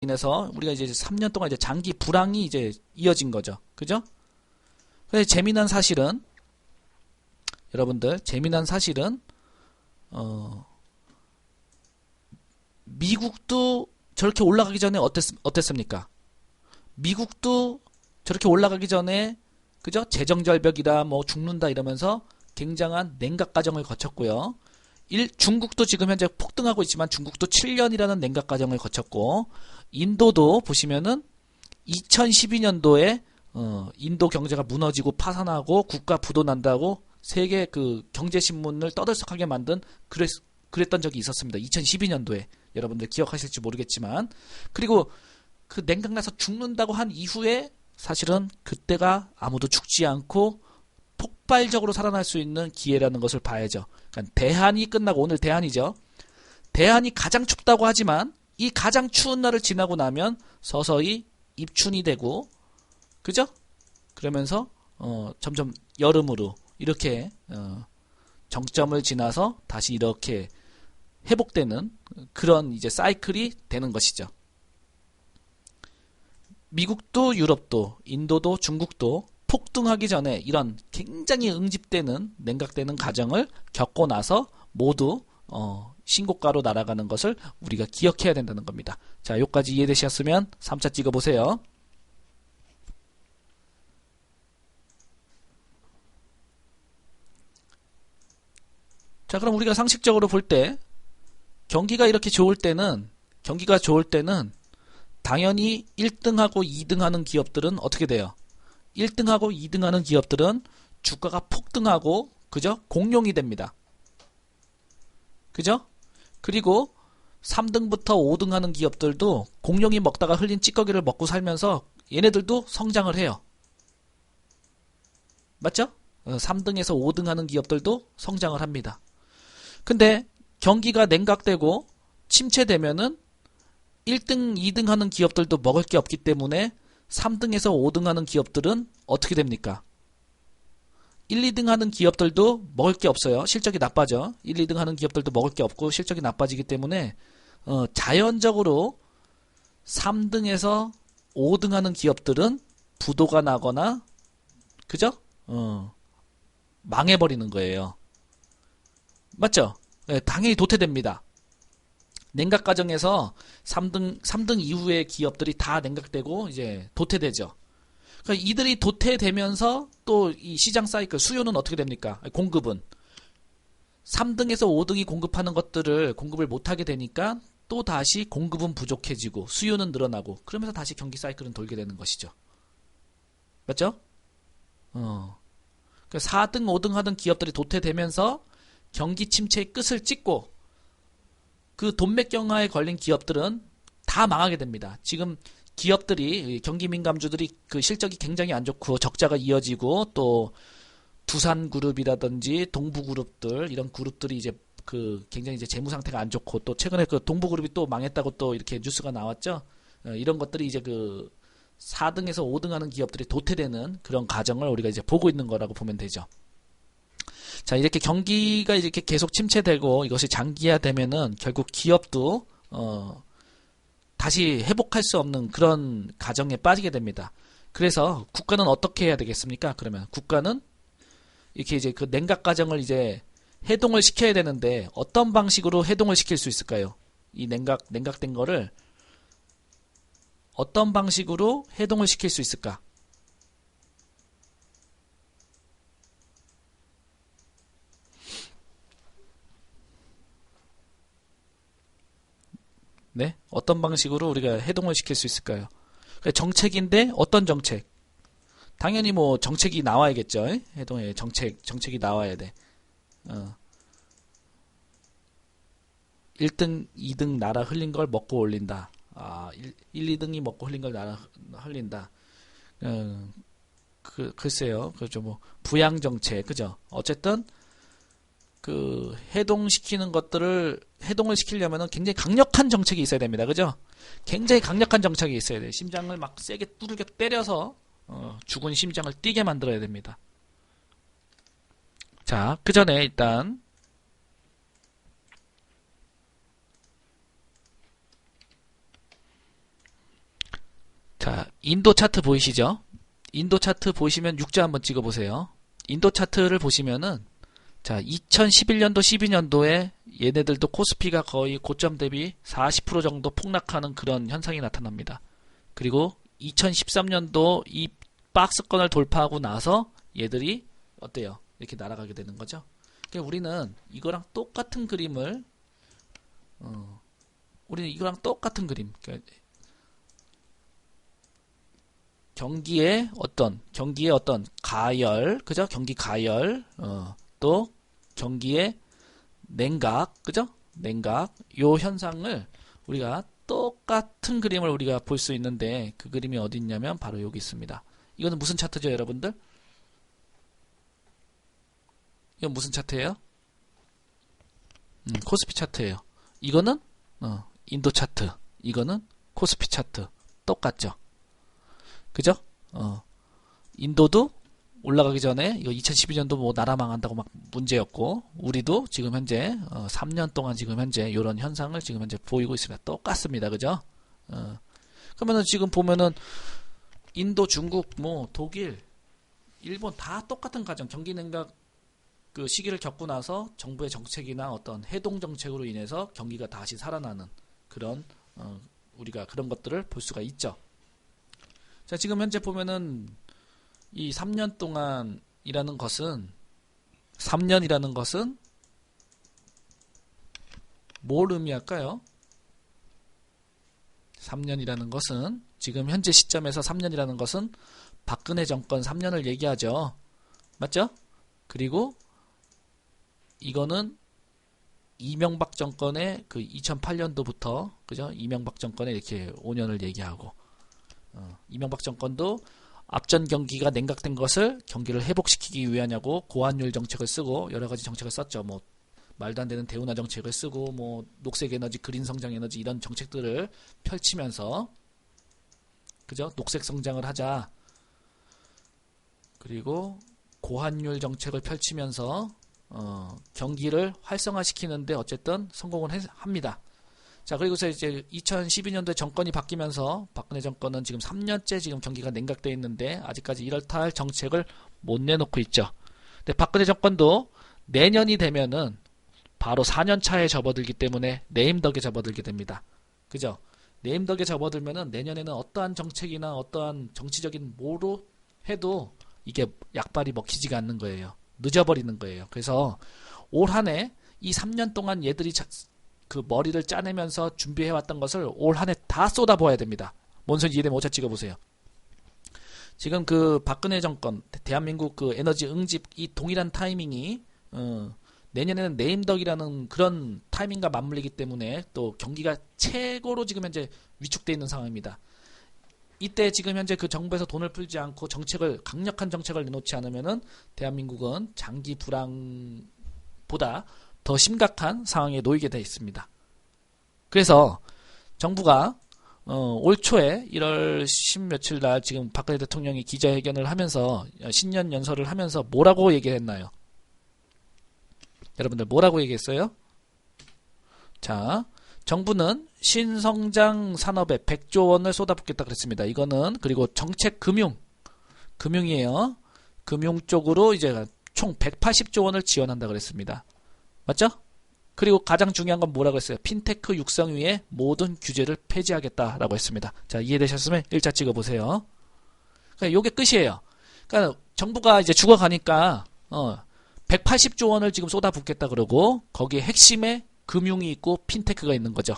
인해서 우리가 이제 3년 동안 이제 장기 불황이 이제 이어진 거죠. 그죠? 근데 재미난 사실은 여러분들 재미난 사실은 어 미국도 저렇게 올라가기 전에 어땠습니까? 미국도 저렇게 올라가기 전에 그죠? 재정절벽이다 뭐 죽는다 이러면서 굉장한 냉각 과정을 거쳤고요. 중국도 지금 현재 폭등하고 있지만 중국도 7년이라는 냉각 과정을 거쳤고 인도도 보시면은 2012년도에 인도 경제가 무너지고 파산하고 국가 부도 난다고 세계 그 경제신문을 떠들썩하게 만든 그랬던 적이 있었습니다. 2012년도에 여러분들 기억하실지 모르겠지만 그리고 그 냉각나서 죽는다고 한 이후에 사실은 그때가 아무도 죽지 않고 폭발적으로 살아날 수 있는 기회라는 것을 봐야죠. 그러니까 대한이 끝나고 오늘 대한이죠. 대한이 가장 춥다고 하지만 이 가장 추운 날을 지나고 나면 서서히 입춘이 되고 그죠? 그러면서 점점 여름으로 이렇게 정점을 지나서 다시 이렇게 회복되는 그런 이제 사이클이 되는 것이죠. 미국도 유럽도 인도도 중국도 폭등하기 전에 이런 굉장히 응집되는 냉각되는 과정을 겪고 나서 모두 신고가로 날아가는 것을 우리가 기억해야 된다는 겁니다. 자, 여기까지 이해되셨으면 3차 찍어보세요. 자, 그럼 우리가 상식적으로 볼 때 경기가 좋을 때는 당연히 1등하고 2등하는 기업들은 어떻게 돼요? 1등하고 2등하는 기업들은 주가가 폭등하고 그죠? 공룡이 됩니다. 그죠? 그리고 3등부터 5등 하는 기업들도 공룡이 먹다가 흘린 찌꺼기를 먹고 살면서 얘네들도 성장을 해요. 맞죠? 3등에서 5등 하는 기업들도 성장을 합니다. 근데 경기가 냉각되고 침체되면은 1등, 2등 하는 기업들도 먹을 게 없기 때문에 3등에서 5등 하는 기업들은 어떻게 됩니까? 1, 2등 하는 기업들도 먹을 게 없어요. 실적이 나빠져. 1, 2등 하는 기업들도 먹을 게 없고 실적이 나빠지기 때문에 자연적으로 3등에서 5등 하는 기업들은 부도가 나거나 그죠? 망해버리는 거예요. 맞죠? 네, 당연히 도태됩니다. 냉각 과정에서 3등 이후의 기업들이 다 냉각되고 이제 도태되죠. 그러니까 이들이 도태되면서 또 이 시장 사이클 수요는 어떻게 됩니까? 공급은 3등에서 5등이 공급하는 것들을 공급을 못하게 되니까 또 다시 공급은 부족해지고 수요는 늘어나고 그러면서 다시 경기 사이클은 돌게 되는 것이죠. 맞죠? 그러니까 4등, 5등 하던 기업들이 도태되면서 경기 침체의 끝을 찍고 그 돈맥경화에 걸린 기업들은 다 망하게 됩니다. 지금 기업들이 경기 민감주들이 그 실적이 굉장히 안 좋고 적자가 이어지고 또 두산그룹이라든지 동부그룹들 이런 그룹들이 이제 그 굉장히 이제 재무 상태가 안 좋고 또 최근에 그 동부그룹이 또 망했다고 또 이렇게 뉴스가 나왔죠. 이런 것들이 이제 그 4등에서 5등 하는 기업들이 도태되는 그런 과정을 우리가 이제 보고 있는 거라고 보면 되죠. 자, 이렇게 경기가 이렇게 계속 침체되고 이것이 장기화되면은 결국 기업도 다시 회복할 수 없는 그런 과정에 빠지게 됩니다. 그래서 국가는 어떻게 해야 되겠습니까? 그러면 국가는 이렇게 이제 그 냉각 과정을 이제 해동을 시켜야 되는데 어떤 방식으로 해동을 시킬 수 있을까요? 이 냉각된 거를 어떤 방식으로 해동을 시킬 수 있을까? 네? 어떤 방식으로 우리가 해동을 시킬 수 있을까요? 정책인데 어떤 정책? 당연히 뭐 정책이 나와야겠죠. 해동의 정책이 나와야 돼. 1등, 2등 나라 흘린 걸 먹고 올린다. 1, 2등이 먹고 흘린 걸 나라 흘린다. 글쎄요. 그죠. 뭐 부양 정책, 그죠? 어쨌든 그 해동을 시키려면은 굉장히 강력한 정책이 있어야 됩니다. 그죠? 굉장히 강력한 정책이 있어야 돼. 심장을 막 세게 두들겨 때려서 죽은 심장을 뛰게 만들어야 됩니다. 자, 그 전에 일단 자, 인도 차트 보이시죠? 인도 차트 보시면 육자 한번 찍어보세요. 인도 차트를 보시면은 자, 2011년도, 12년도에 얘네들도 코스피가 거의 고점 대비 40% 정도 폭락하는 그런 현상이 나타납니다. 그리고 2013년도 이 박스권을 돌파하고 나서 얘들이 어때요? 이렇게 날아가게 되는 거죠. 그러니까 우리는 이거랑 똑같은 그림을 그러니까 경기의 어떤 가열, 그죠? 경기 가열, 또 경기의 냉각, 그죠? 냉각, 요 현상을 우리가 똑같은 그림을 우리가 볼 수 있는데 그 그림이 어디 있냐면 바로 여기 있습니다. 이거는 무슨 차트죠, 여러분들? 이건 무슨 차트예요? 코스피 차트예요. 이거는 인도 차트, 이거는 코스피 차트. 똑같죠? 그죠? 인도도 올라가기 전에 이거 2012년도 뭐 나라 망한다고 막 문제였고 우리도 지금 현재 3년 동안 지금 현재 이런 현상을 지금 현재 보이고 있습니다. 똑같습니다. 그죠? 그러면은 지금 보면은 인도, 중국, 뭐 독일, 일본 다 똑같은 과정, 경기 냉각 그 시기를 겪고 나서 정부의 정책이나 어떤 해동 정책으로 인해서 경기가 다시 살아나는 그런 우리가 그런 것들을 볼 수가 있죠. 자, 지금 현재 보면은 이 3년 동안이라는 것은 3년이라는 것은 뭘 의미할까요? 3년이라는 것은 지금 현재 시점에서 3년이라는 것은 박근혜 정권 3년을 얘기하죠. 맞죠? 그리고 이거는 이명박 정권의 그 2008년도부터 그죠? 이명박 정권의 이렇게 5년을 얘기하고 이명박 정권도 앞전 경기가 냉각된 것을 경기를 회복시키기 위하냐고 고환율 정책을 쓰고 여러 가지 정책을 썼죠. 뭐 말도 안 되는 대운하 정책을 쓰고 뭐 녹색 에너지, 그린 성장 에너지 이런 정책들을 펼치면서 그죠? 녹색 성장을 하자. 그리고 고환율 정책을 펼치면서 경기를 활성화시키는데 어쨌든 성공을 합니다. 자, 그리고서 이제 2012년도에 정권이 바뀌면서 박근혜 정권은 지금 3년째 지금 경기가 냉각되어 있는데 아직까지 이렇다 할 정책을 못 내놓고 있죠. 근데 박근혜 정권도 내년이 되면은 바로 4년 차에 접어들기 때문에 네임덕에 접어들게 됩니다. 그죠? 네임덕에 접어들면은 내년에는 어떠한 정책이나 어떠한 정치적인 뭐로 해도 이게 약발이 먹히지가 않는 거예요. 늦어버리는 거예요. 그래서 올 한 해 이 3년 동안 얘들이 그 머리를 짜내면서 준비해왔던 것을 올 한 해 다 쏟아부어야 됩니다. 뭔 소리 이해되면 오차 찍어보세요. 지금 그 박근혜 정권, 대한민국 그 에너지 응집 이 동일한 타이밍이 내년에는 네임덕이라는 그런 타이밍과 맞물리기 때문에 또 경기가 최고로 지금 현재 위축되어 있는 상황입니다. 이때 지금 현재 그 정부에서 돈을 풀지 않고 강력한 정책을 내놓지 않으면은 대한민국은 장기 불황보다 더 심각한 상황에 놓이게 되어 있습니다. 그래서 정부가 올 초에 1월 10 며칠 날 지금 박근혜 대통령이 기자회견을 하면서 신년 연설을 하면서 뭐라고 얘기했나요? 여러분들 뭐라고 얘기했어요? 자, 정부는 신성장 산업에 100조 원을 쏟아붓겠다 그랬습니다. 이거는 그리고 정책 금융이에요. 금융 쪽으로 이제 총 180조 원을 지원한다 그랬습니다. 맞죠? 그리고 가장 중요한 건 뭐라고 했어요? 핀테크 육성 위에 모든 규제를 폐지하겠다라고 했습니다. 자, 이해되셨으면 1차 찍어보세요. 그러니까 이게 끝이에요. 그러니까 정부가 이제 죽어가니까 180조 원을 지금 쏟아붓겠다 그러고 거기에 핵심에 금융이 있고 핀테크가 있는 거죠.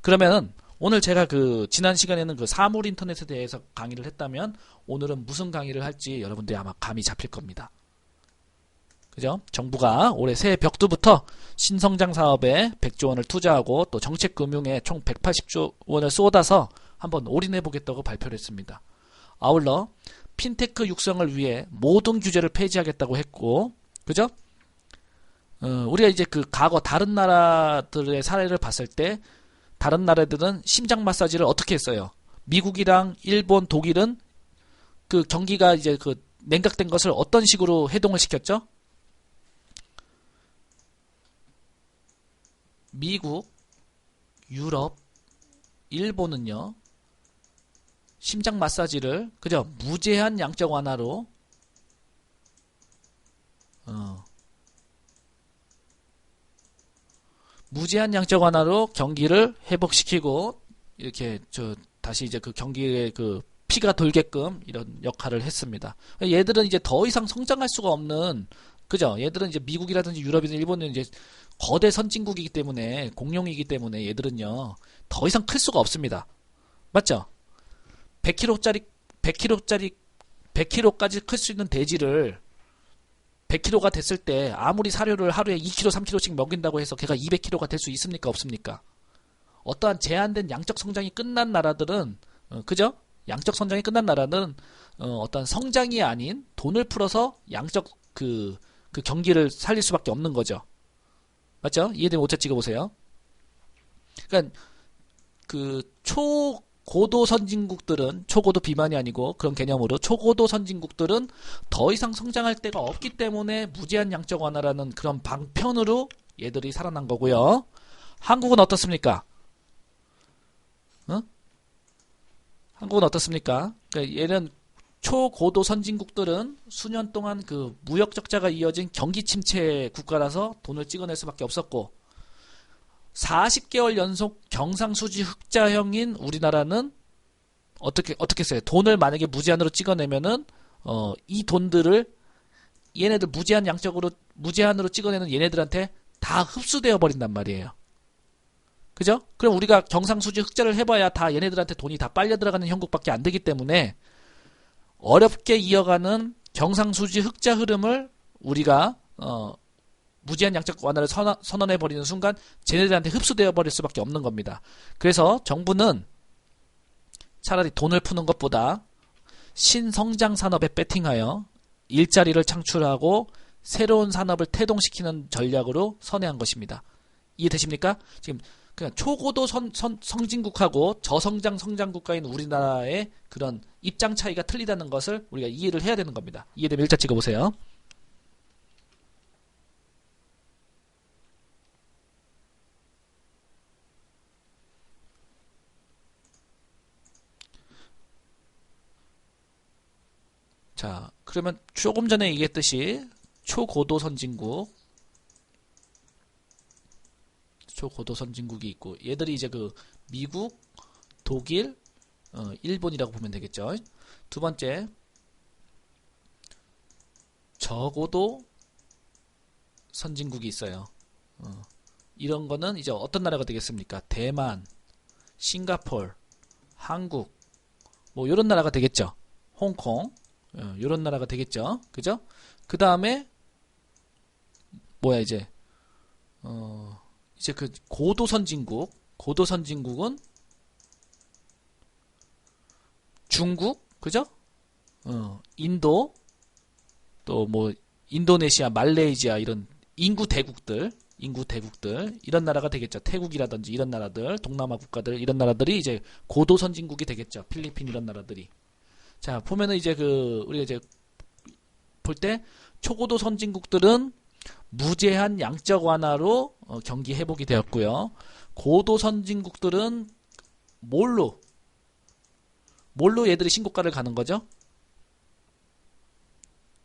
그러면은 오늘 제가 그 지난 시간에는 그 사물 인터넷에 대해서 강의를 했다면 오늘은 무슨 강의를 할지 여러분들이 아마 감이 잡힐 겁니다. 그죠? 정부가 올해 새해 벽두부터 신성장 사업에 100조 원을 투자하고 또 정책 금융에 총 180조 원을 쏟아서 한번 올인해 보겠다고 발표를 했습니다. 아울러 핀테크 육성을 위해 모든 규제를 폐지하겠다고 했고, 그죠? 우리가 이제 그 과거 다른 나라들의 사례를 봤을 때 다른 나라들은 심장 마사지를 어떻게 했어요? 미국이랑 일본, 독일은 그 경기가 이제 그 냉각된 것을 어떤 식으로 해동을 시켰죠? 미국, 유럽, 일본은요. 심장 마사지를 그죠? 무제한 양적 완화로 무제한 양적 완화로 경기를 회복시키고 이렇게 다시 이제 그 경기에 그 피가 돌게끔 이런 역할을 했습니다. 얘들은 이제 더 이상 성장할 수가 없는 그죠? 얘들은 이제 미국이라든지 유럽이든 일본은 이제 거대 선진국이기 때문에 공룡이기 때문에 얘들은요 더 이상 클 수가 없습니다. 맞죠? 100kg짜리 100kg까지 클 수 있는 돼지를 100kg가 됐을 때 아무리 사료를 하루에 2kg, 3kg씩 먹인다고 해서 걔가 200kg가 될 수 있습니까? 없습니까? 어떠한 제한된 양적 성장이 끝난 나라들은 그죠? 양적 성장이 끝난 나라는 어떤 성장이 아닌 돈을 풀어서 양적 그 경기를 살릴 수밖에 없는 거죠. 맞죠? 이해되면 오차 찍어보세요. 그러니까 그 초고도 선진국들은 초고도 비만이 아니고 그런 개념으로 초고도 선진국들은 더 이상 성장할 데가 없기 때문에 무제한 양적 완화라는 그런 방편으로 얘들이 살아난 거고요. 한국은 어떻습니까? 한국은 어떻습니까? 그러니까 얘는 초고도 선진국들은 수년 동안 그 무역 적자가 이어진 경기 침체 국가라서 돈을 찍어낼 수밖에 없었고 40개월 연속 경상수지 흑자형인 우리나라는 어떻게 했어요? 돈을 만약에 무제한으로 찍어내면은 이 돈들을 얘네들 무제한으로 찍어내는 얘네들한테 다 흡수되어 버린단 말이에요. 그죠? 그럼 우리가 경상수지 흑자를 해봐야 다 얘네들한테 돈이 다 빨려 들어가는 형국밖에 안 되기 때문에 어렵게 이어가는 경상수지 흑자 흐름을 우리가 무제한 양적 완화를 선언해 버리는 순간 쟤네들한테 흡수되어 버릴 수밖에 없는 겁니다. 그래서 정부는 차라리 돈을 푸는 것보다 신성장 산업에 배팅하여 일자리를 창출하고 새로운 산업을 태동시키는 전략으로 선회한 것입니다. 이해되십니까? 지금 그냥 초고도 성진국하고 저성장 성장국가인 우리나라의 그런 입장 차이가 틀리다는 것을 우리가 이해를 해야 되는 겁니다. 이해되면 일자 찍어보세요. 자, 그러면 조금 전에 얘기했듯이 초고도 선진국이 있고 얘들이 이제 그 미국, 독일, 일본이라고 보면 되겠죠. 두 번째 저고도 선진국이 있어요. 이런 거는 이제 어떤 나라가 되겠습니까? 대만, 싱가폴, 한국 뭐 이런 나라가 되겠죠. 홍콩 이런 나라가 되겠죠. 그죠? 그 다음에 뭐야 이제 그 고도 선진국은 중국, 그죠? 인도, 또 뭐 인도네시아, 말레이시아 이런 인구 대국들 이런 나라가 되겠죠. 태국이라든지 이런 나라들, 동남아 국가들 이런 나라들이 이제 고도 선진국이 되겠죠. 필리핀 이런 나라들이. 자, 보면은 이제 우리가 이제 볼 때 초고도 선진국들은 무제한 양적 완화로 경기 회복이 되었고요. 고도 선진국들은 뭘로 얘들이 신고가를 가는 거죠?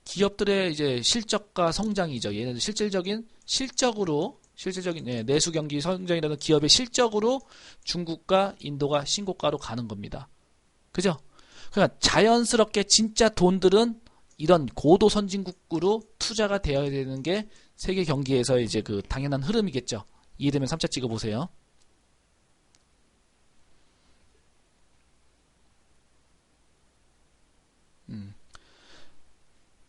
기업들의 이제 실적과 성장이죠. 얘네들 실적으로 내수 경기 성장이라는 기업의 실적으로 중국과 인도가 신고가로 가는 겁니다. 그죠? 그러니까 자연스럽게 진짜 돈들은 이런 고도 선진국으로 투자가 되어야 되는 게 세계 경기에서 이제 그 당연한 흐름이겠죠. 이해되면 3차 찍어보세요.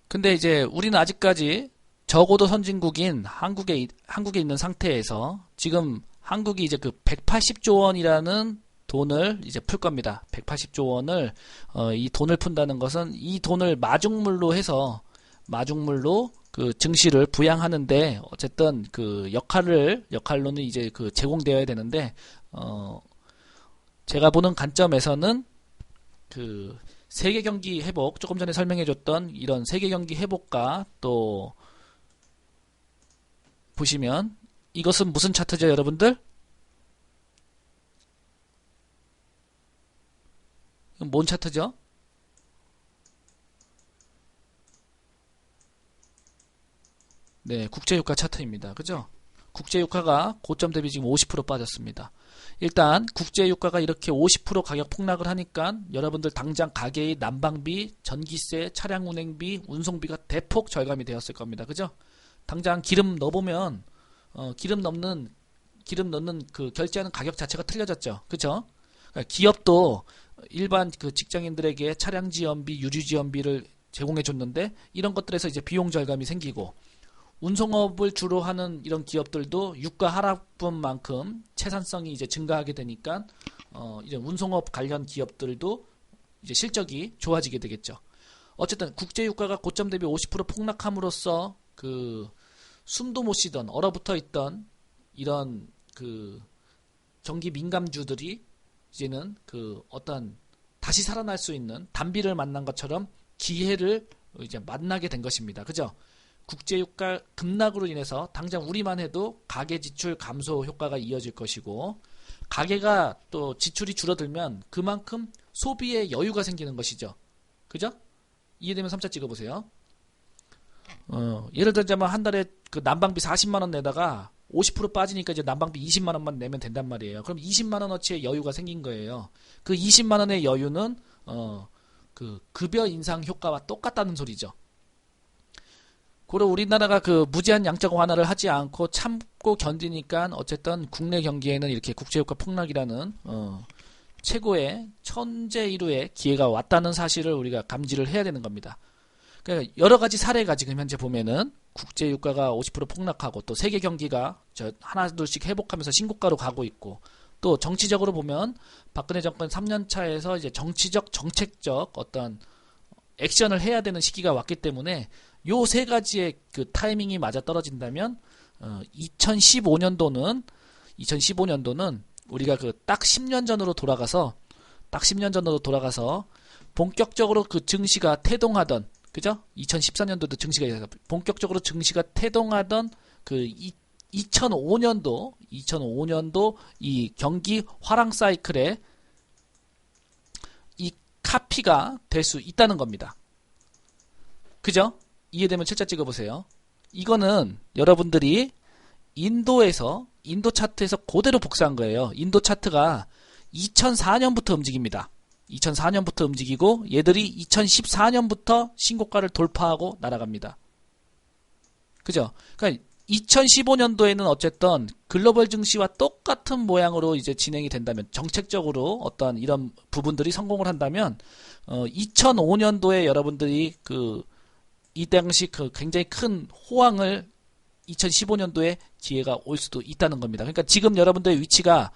근데 이제 우리는 아직까지 저고도 선진국인 한국에 있는 상태에서 지금 한국이 이제 그 180조 원이라는 돈을 이제 풀 겁니다. 180조 원을 이 돈을 푼다는 것은 이 돈을 마중물로 그 증시를 부양하는데 어쨌든 그 역할로는 이제 그 제공되어야 되는데 제가 보는 관점에서는 그 세계 경기 회복 조금 전에 설명해줬던 이런 세계 경기 회복과 또 보시면 이것은 무슨 차트죠, 여러분들? 이건 뭔 차트죠? 네, 국제유가 차트입니다. 그죠? 국제유가가 고점 대비 지금 50% 빠졌습니다. 일단 국제유가가 이렇게 50% 가격 폭락을 하니까 여러분들 당장 가게의 난방비, 전기세, 차량 운행비, 운송비가 대폭 절감이 되었을 겁니다. 그죠? 당장 기름 넣어보면 기름 넣는 그 결제하는 가격 자체가 틀려졌죠. 그죠? 그러니까 기업도 일반 그 직장인들에게 차량 지원비, 유류 지원비를 제공해 줬는데 이런 것들에서 이제 비용 절감이 생기고 운송업을 주로 하는 이런 기업들도 유가 하락분만큼 생산성이 이제 증가하게 되니까 이제 운송업 관련 기업들도 이제 실적이 좋아지게 되겠죠. 어쨌든 국제 유가가 고점 대비 50% 폭락함으로써 그 숨도 못 쉬던 얼어붙어 있던 이런 그 경기 민감주들이 이제는 그 어떤 다시 살아날 수 있는 단비를 만난 것처럼 기회를 이제 만나게 된 것입니다. 그죠? 국제유가 급락으로 인해서 당장 우리만 해도 가계 지출 감소 효과가 이어질 것이고 가계가 또 지출이 줄어들면 그만큼 소비에 여유가 생기는 것이죠. 그죠? 이해되면 3차 찍어보세요. 예를 들자면 한 달에 그 난방비 40만원 내다가 50% 빠지니까 이제 난방비 20만원만 내면 된단 말이에요. 그럼 20만원어치의 여유가 생긴 거예요. 그 20만원의 여유는 그 급여 인상 효과와 똑같다는 소리죠. 고로 우리나라가 그 무제한 양적 완화를 하지 않고 참고 견디니까 어쨌든 국내 경기에는 이렇게 국제유가 폭락이라는 최고의 천재일우의 기회가 왔다는 사실을 우리가 감지를 해야 되는 겁니다. 그러니까 여러 가지 사례가 지금 현재 보면은 국제유가가 50% 폭락하고 또 세계 경기가 하나둘씩 회복하면서 신고가로 가고 있고 또 정치적으로 보면 박근혜 정권 3년 차에서 이제 정치적 정책적 어떤 액션을 해야 되는 시기가 왔기 때문에 요 세 가지의 그 타이밍이 맞아 떨어진다면 2015년도는 우리가 그 딱 10년 전으로 돌아가서 본격적으로 그 증시가 태동하던 그죠? 2014년도도 증시가 본격적으로 증시가 태동하던 그 2005년도 이 경기 화랑 사이클에 이 카피가 될 수 있다는 겁니다. 그죠? 이해되면 7자 찍어보세요. 이거는 여러분들이 인도 차트에서 그대로 복사한 거예요. 인도 차트가 2004년부터 움직입니다. 2004년부터 움직이고 얘들이 2014년부터 신고가를 돌파하고 날아갑니다. 그죠? 그러니까 2015년도에는 어쨌든 글로벌 증시와 똑같은 모양으로 이제 진행이 된다면 정책적으로 어떤 이런 부분들이 성공을 한다면 2005년도에 여러분들이 이 당시 그 굉장히 큰 호황을 2015년도에 기회가 올 수도 있다는 겁니다. 그러니까 지금 여러분들의 위치가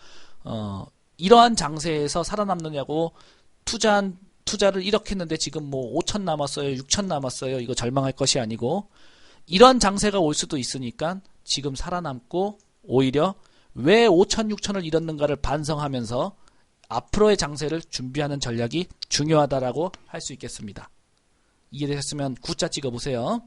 이러한 장세에서 살아남느냐고 투자를 이렇게 했는데 지금 뭐 5천 남았어요, 6천 남았어요. 이거 절망할 것이 아니고 이런 장세가 올 수도 있으니까 지금 살아남고 오히려 왜 5천, 6천을 잃었는가를 반성하면서 앞으로의 장세를 준비하는 전략이 중요하다라고 할 수 있겠습니다. 이해되셨으면 9자 찍어보세요.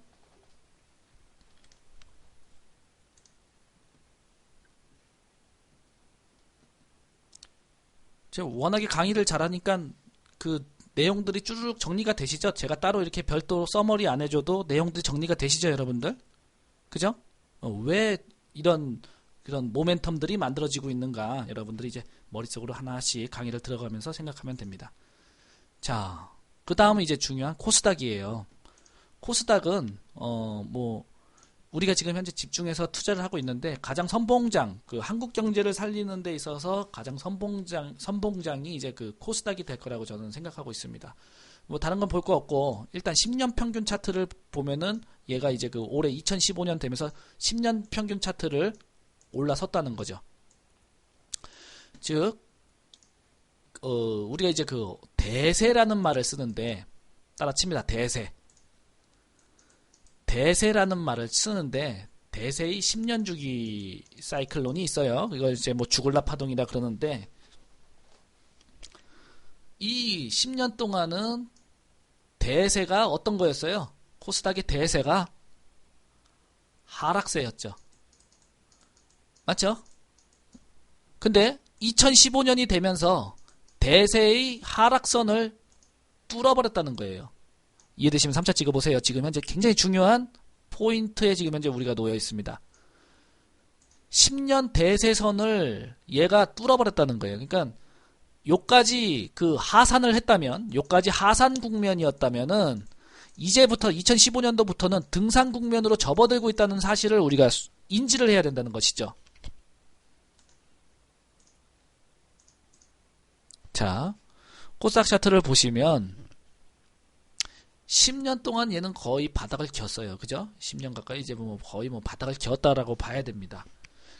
제가 워낙에 강의를 잘하니까 그 내용들이 쭈르륵 정리가 되시죠? 제가 따로 이렇게 별도로 서머리 안 해줘도 내용들이 정리가 되시죠, 여러분들? 그죠? 왜 그런 모멘텀들이 만들어지고 있는가 여러분들이 이제 머릿속으로 하나씩 강의를 들어가면서 생각하면 됩니다. 자, 그 다음은 이제 중요한 코스닥이에요. 코스닥은 우리가 지금 현재 집중해서 투자를 하고 있는데 가장 선봉장, 그 한국 경제를 살리는 데 있어서 가장 선봉장이 이제 그 코스닥이 될 거라고 저는 생각하고 있습니다. 뭐 다른 건 볼 거 없고 일단 10년 평균 차트를 보면은 얘가 이제 그 올해 2015년 되면서 10년 평균 차트를 올라섰다는 거죠. 즉 우리가 이제 그 대세라는 말을 쓰는데 따라칩니다. 대세라는 말을 쓰는데 대세의 10년 주기 사이클론이 있어요. 이걸 이제 뭐 주글라 파동이라 그러는데 이 10년 동안은 대세가 어떤 거였어요? 코스닥의 대세가 하락세였죠. 맞죠? 근데 2015년이 되면서 대세의 하락선을 뚫어버렸다는 거예요. 이해되시면 3차 찍어보세요. 지금 현재 굉장히 중요한 포인트에 지금 현재 우리가 놓여 있습니다. 10년 대세선을 얘가 뚫어버렸다는 거예요. 그러니까 요까지 그 하산을 했다면, 요까지 하산 국면이었다면은 이제부터 2015년도부터는 등산 국면으로 접어들고 있다는 사실을 우리가 인지를 해야 된다는 것이죠. 자, 코스닥 차트를 보시면 10년 동안 얘는 거의 바닥을 겼어요. 그죠? 10년 가까이 이제 뭐 거의 뭐 바닥을 겼다라고 봐야 됩니다.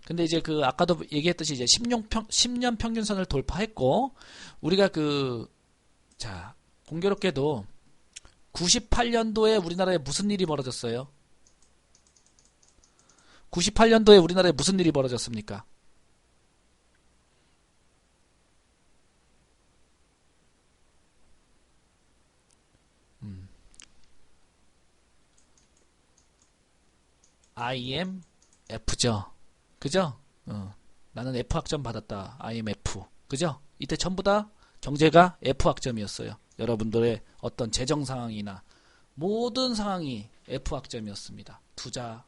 근데 이제 그 아까도 얘기했듯이 이제 10년 평균선을 돌파했고 우리가 자, 공교롭게도 98년도에 우리나라에 무슨 일이 벌어졌어요? 98년도에 우리나라에 무슨 일이 벌어졌습니까? IMF죠. 그죠? 나는 F학점 받았다. IMF. 그죠? 이때 전부 다 경제가 F학점이었어요. 여러분들의 어떤 재정 상황이나 모든 상황이 F학점이었습니다. 투자,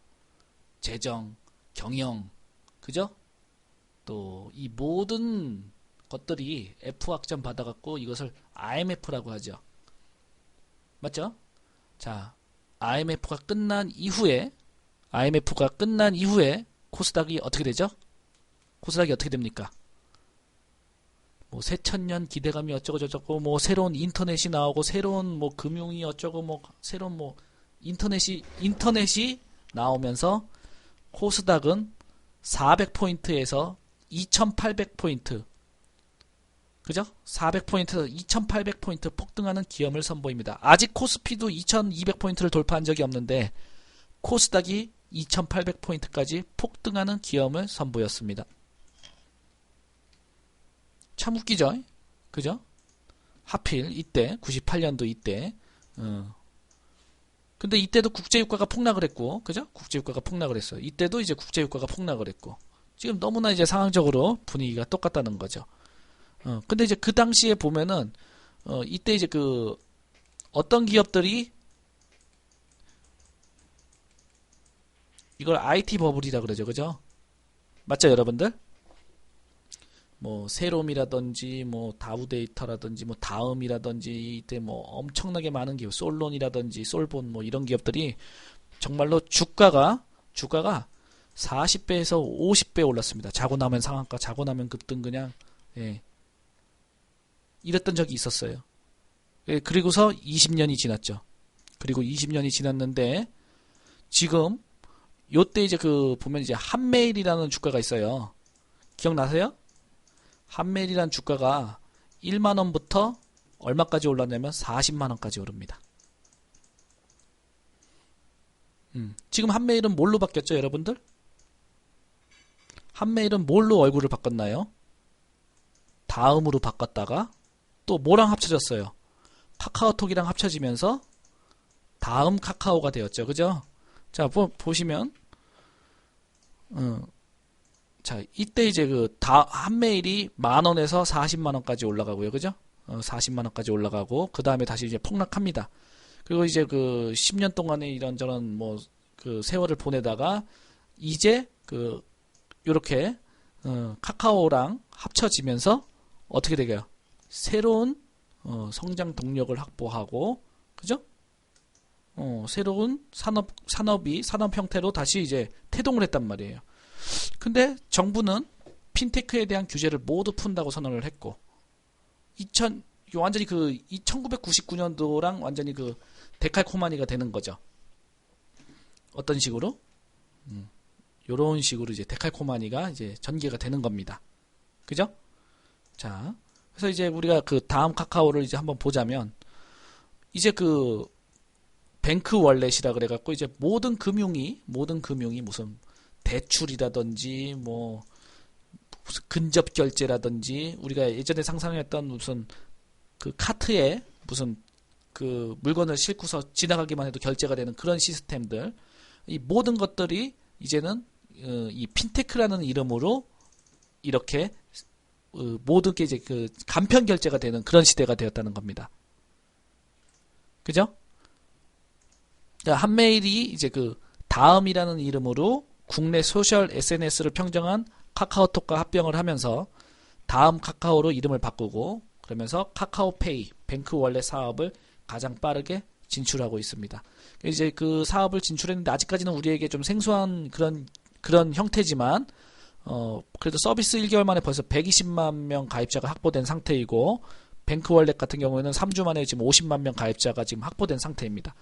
재정, 경영. 그죠? 또 이 모든 것들이 F학점 받아갖고 이것을 IMF라고 하죠. 맞죠? 자, IMF가 끝난 이후에 코스닥이 어떻게 되죠? 코스닥이 어떻게 됩니까? 뭐 새천년 기대감이 어쩌고 저쩌고 뭐 새로운 인터넷이 나오고 새로운 뭐 금융이 어쩌고 뭐 새로운 뭐 인터넷이 나오면서 코스닥은 400포인트에서 2800포인트 그죠? 400포인트에서 2800포인트 폭등하는 기염을 선보입니다. 아직 코스피도 2200포인트를 돌파한 적이 없는데 코스닥이 2800포인트까지 폭등하는 기염을 선보였습니다. 참 웃기죠? 그죠? 하필 이때 98년도 이때 근데 이때도 국제유가가 폭락을 했고 그죠? 국제유가가 폭락을 했어요. 이때도 이제 국제유가가 폭락을 했고 지금 너무나 이제 상황적으로 분위기가 똑같다는 거죠. 근데 이제 그 당시에 보면은 이때 이제 어떤 기업들이 이걸 IT 버블이라 그러죠. 그죠? 맞죠, 여러분들? 뭐 세롬이라든지 뭐 다우데이터라든지 뭐 다음이라든지 이때 뭐 엄청나게 많은 기업, 솔론이라든지 솔본 뭐 이런 기업들이 정말로 주가가 40배에서 50배 올랐습니다. 자고 나면 상한가, 자고 나면 급등 그냥 이랬던 적이 있었어요. 그리고서 20년이 지났죠. 그리고 20년이 지났는데 지금 요때 이제 보면 이제 한메일이라는 주가가 있어요. 기억나세요? 한메일이라는 주가가 1만원부터 얼마까지 올랐냐면 40만원까지 오릅니다. 지금 한메일은 뭘로 바뀌었죠, 여러분들? 한메일은 뭘로 얼굴을 바꿨나요? 다음으로 바꿨다가 또 뭐랑 합쳐졌어요? 카카오톡이랑 합쳐지면서 다음 카카오가 되었죠. 그죠? 자, 보시면 자, 이때 이제 한메일이 10,000원에서 400,000원까지 올라가고요. 그죠? 40만원까지 올라가고 그 다음에 다시 이제 폭락합니다. 그리고 이제 10년 동안의 이런저런 뭐 세월을 보내다가 이제 요렇게 카카오랑 합쳐지면서 어떻게 되게요? 새로운 성장 동력을 확보하고 그죠? 새로운 산업 형태로 다시 이제 태동을 했단 말이에요. 근데 정부는 핀테크에 대한 규제를 모두 푼다고 선언을 했고 완전히 1999년도랑 완전히 데칼코마니가 되는 거죠. 어떤 식으로? 요런 식으로 이제 데칼코마니가 이제 전개가 되는 겁니다. 그죠? 자, 그래서 이제 우리가 다음 카카오를 이제 한번 보자면 이제 뱅크 월렛이라 그래갖고 이제 모든 금융이 무슨 대출이라든지 뭐 무슨 근접 결제라든지 우리가 예전에 상상했던 무슨 카트에 무슨 물건을 싣고서 지나가기만 해도 결제가 되는 그런 시스템들 이 모든 것들이 이제는 이 핀테크라는 이름으로 이렇게 모든 게 이제 그 간편 결제가 되는 그런 시대가 되었다는 겁니다. 그죠? 그러니까 한메일이 이제 그 다음이라는 이름으로 국내 소셜 SNS를 평정한 카카오톡과 합병을 하면서 다음 카카오로 이름을 바꾸고 그러면서 카카오페이 뱅크 월렛 사업을 가장 빠르게 진출하고 있습니다. 이제 그 사업을 진출했는데 아직까지는 우리에게 좀 생소한 그런 형태지만 그래도 서비스 1개월 만에 벌써 120만 명 가입자가 확보된 상태이고 뱅크 월렛 같은 경우에는 3주 만에 지금 50만 명 가입자가 지금 확보된 상태입니다.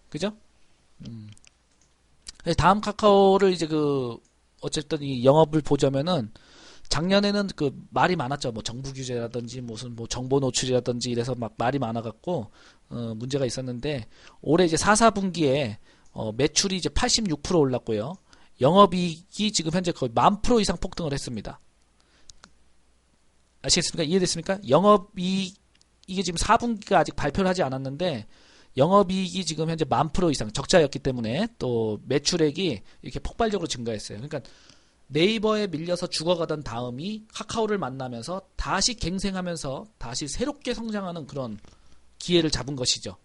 그죠? 다음 카카오를 이제 어쨌든 이 영업을 보자면은 작년에는 그 말이 많았죠. 뭐 정부 규제라든지 무슨 뭐 정보 노출이라든지 이래서 막 말이 많아갖고 문제가 있었는데 올해 이제 4, 4분기에 매출이 이제 86% 올랐고요. 영업이익이 지금 현재 거의 10,000% 이상 폭등을 했습니다. 아시겠습니까? 이해됐습니까? 영업이익 이게 지금 4분기가 아직 발표를 하지 않았는데 영업이익이 지금 현재 10,000% 이상 적자였기 때문에 또 매출액이 이렇게 폭발적으로 증가했어요. 그러니까 네이버에 밀려서 죽어가던 다음이 카카오를 만나면서 다시 갱생하면서 다시 새롭게 성장하는 그런 기회를 잡은 것이죠.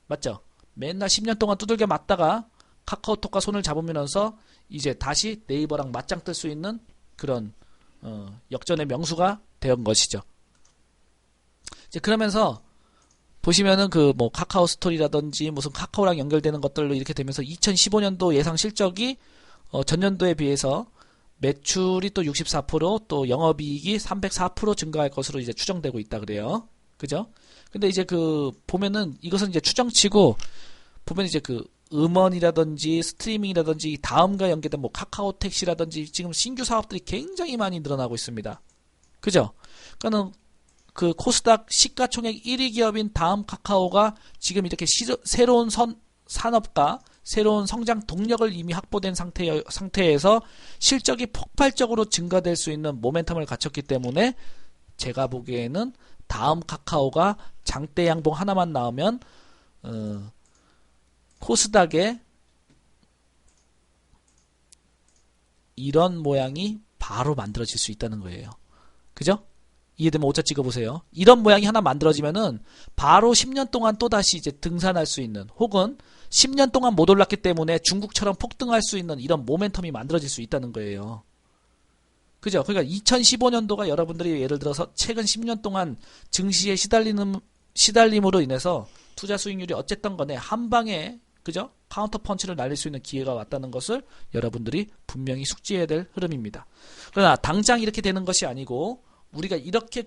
맞죠? 맨날 10년 동안 두들겨 맞다가 카카오톡과 손을 잡으면서 이제 다시 네이버랑 맞짱 뜰 수 있는 그런 역전의 명수가 된 것이죠. 이제 그러면서 보시면은 그 뭐 카카오 스토리라든지 무슨 카카오랑 연결되는 것들로 이렇게 되면서 2015년도 예상 실적이 전년도에 비해서 매출이 또 64%, 또 영업이익이 304% 증가할 것으로 이제 추정되고 있다 그래요. 그죠? 근데 이제 보면은 이것은 이제 추정치고 보면 이제 음원이라든지 스트리밍이라든지 다음과 연계된 뭐 카카오 택시라든지 지금 신규 사업들이 굉장히 많이 늘어나고 있습니다. 그죠? 그러니까는 그 코스닥 시가총액 1위 기업인 다음 카카오가 지금 이렇게 새로운 산업과 새로운 성장 동력을 이미 확보된 상태에서 실적이 폭발적으로 증가될 수 있는 모멘텀을 갖췄기 때문에 제가 보기에는 다음 카카오가 장대 양봉 하나만 나오면 코스닥에 이런 모양이 바로 만들어질 수 있다는 거예요. 그죠? 이해되면 오차 찍어보세요. 이런 모양이 하나 만들어지면은 바로 10년 동안 또다시 이제 등산할 수 있는 혹은 10년 동안 못 올랐기 때문에 중국처럼 폭등할 수 있는 이런 모멘텀이 만들어질 수 있다는 거예요. 그죠? 그러니까 2015년도가 여러분들이 예를 들어서 최근 10년 동안 증시에 시달림으로 인해서 투자 수익률이 어쨌든 간에 한 방에 그죠? 카운터 펀치를 날릴 수 있는 기회가 왔다는 것을 여러분들이 분명히 숙지해야 될 흐름입니다. 그러나 당장 이렇게 되는 것이 아니고 우리가 이렇게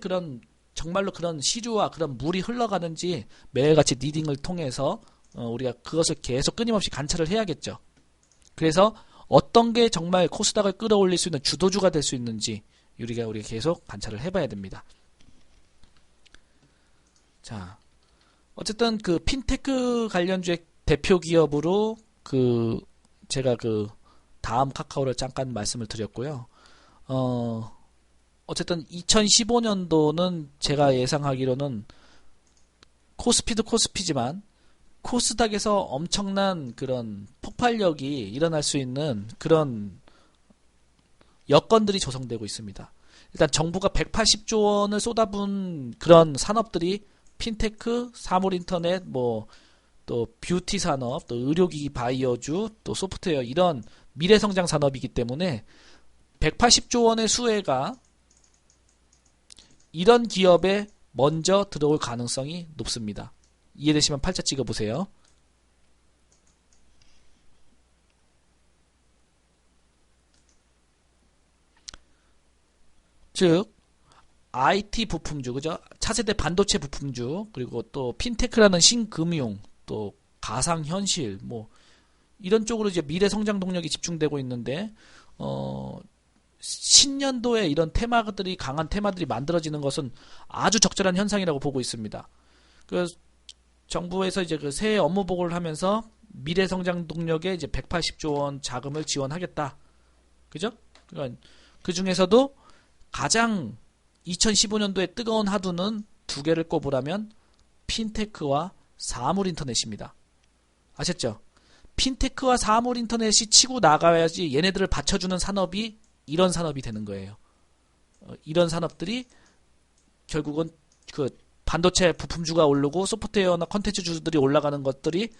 정말로 그런 시류와 그런 물이 흘러가는지 매일같이 리딩을 통해서 우리가 그것을 계속 끊임없이 관찰을 해야겠죠. 그래서 어떤 게 정말 코스닥을 끌어올릴 수 있는 주도주가 될 수 있는지 우리가 계속 관찰을 해봐야 됩니다. 자, 어쨌든 핀테크 관련주의 대표 기업으로 제가 다음 카카오를 잠깐 말씀을 드렸고요. 어쨌든 2015년도는 제가 예상하기로는 코스피도 코스피지만 코스닥에서 엄청난 그런 폭발력이 일어날 수 있는 그런 여건들이 조성되고 있습니다. 일단 정부가 180조 원을 쏟아부은 그런 산업들이 핀테크, 사물인터넷, 또 뷰티 산업, 또 의료기기 바이오주, 또 소프트웨어 이런 미래성장 산업이기 때문에 180조 원의 수혜가 이런 기업에 먼저 들어올 가능성이 높습니다. 이해되시면 팔자 찍어보세요. 즉 IT 부품주, 그죠? 차세대 반도체 부품주, 그리고 또 핀테크라는 신금융, 또 가상현실, 이런 쪽으로 이제 미래 성장 동력이 집중되고 있는데, 신년도에 이런 강한 테마들이 만들어지는 것은 아주 적절한 현상이라고 보고 있습니다. 정부에서 이제 새해 업무 보고를 하면서 미래 성장 동력에 이제 180조 원 자금을 지원하겠다. 그죠? 그러니까 그 중에서도 가장 2015년도에 뜨거운 하두는 두 개를 꼽으라면 핀테크와 사물인터넷입니다. 아셨죠? 핀테크와 사물인터넷이 치고 나가야지 얘네들을 받쳐주는 산업이 이런 산업이 되는 거예요. 이런 산업들이 결국은 그 반도체 부품주가 오르고 소프트웨어나 컨텐츠 주들이 올라가는 것들이